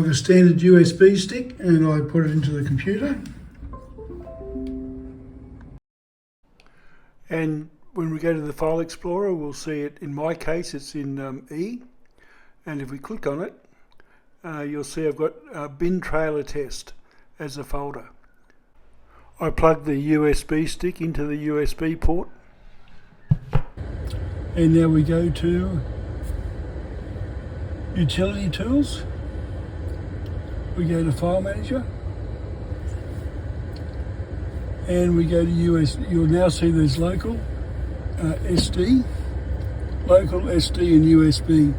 A standard USB stick, and I put it into the computer. And when we go to the File Explorer, we'll see it. In my case, it's in E. And if we click on it, you'll see I've got bin trailer test as a folder. I plug the USB stick into the USB port. And now we go to Utility Tools. We go to File Manager. And we go to US. You'll now see there's local, SD, local, SD and USB.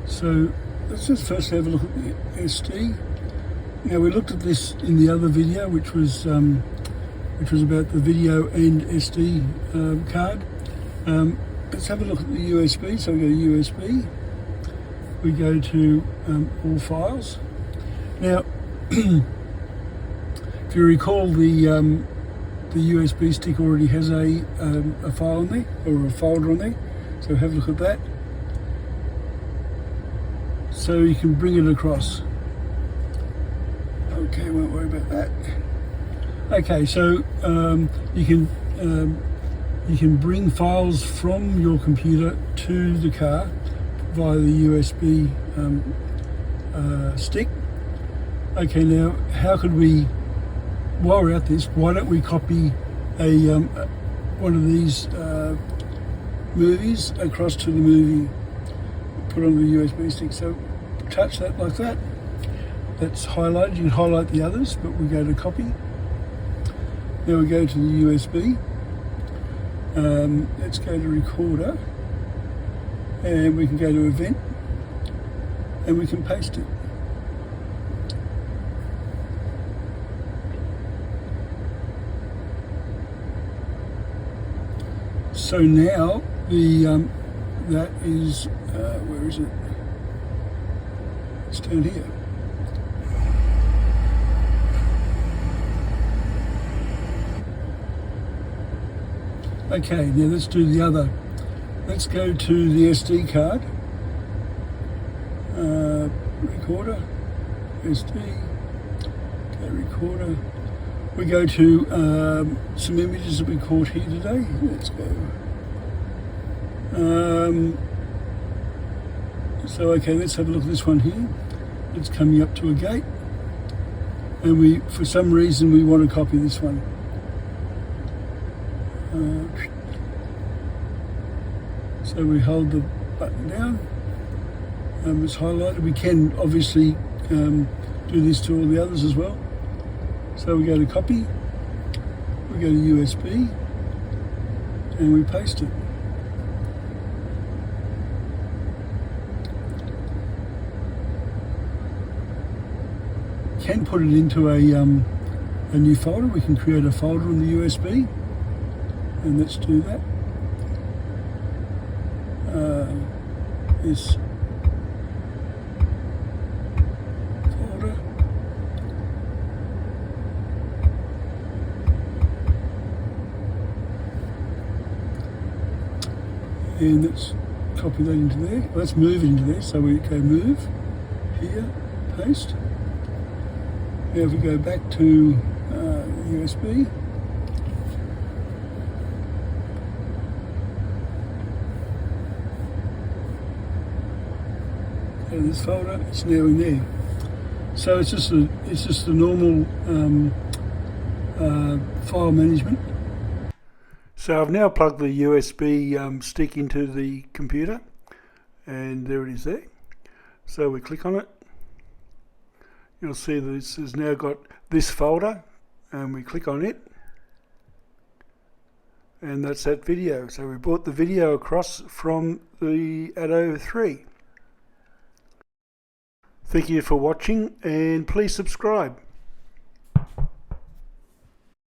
So let's just first have a look at the SD. Now we looked at this in the other video, which was about the video and SD card. Let's have a look at the USB. So we go to USB. We go to all files. Now, if you recall, the USB stick already has a file on there, or a folder on there. So have a look at that. So you can bring it across. Okay, won't worry about that. Okay, so you can bring files from your computer to the car via the USB stick. Okay, now how could we, while we're at this, why don't we copy one of these movies across to the movie, put on the USB stick. So touch that like that. That's highlighted. You can highlight the others, but we go to copy. Now we go to the USB. Let's go to recorder, and we can go to event, and we can paste it. So now that is where is it? It's down here. Okay, now let's do the other. Let's go to the SD card. Recorder, SD, okay, recorder. We go to some images that we caught here today. Let's go. So okay, let's have a look at this one here. It's coming up to a gate, and for some reason, we want to copy this one. So we hold the button down. It's highlighted. We can obviously do this to all the others as well. So we go to copy, we go to USB, and we paste it. Can put it into a new folder. We can create a folder on the USB, and let's do that. This folder. And let's copy that into there. Let's move it into there. So we go move, here, paste. Now if we go back to USB, go to this folder, it's now in there. So it's just the normal file management. So I've now plugged the USB stick into the computer, and there it is there. So we click on it. You'll see that this has now got this folder, and we click on it, and that's that video. So we brought the video across from the Atto 3. Thank you for watching, and please subscribe.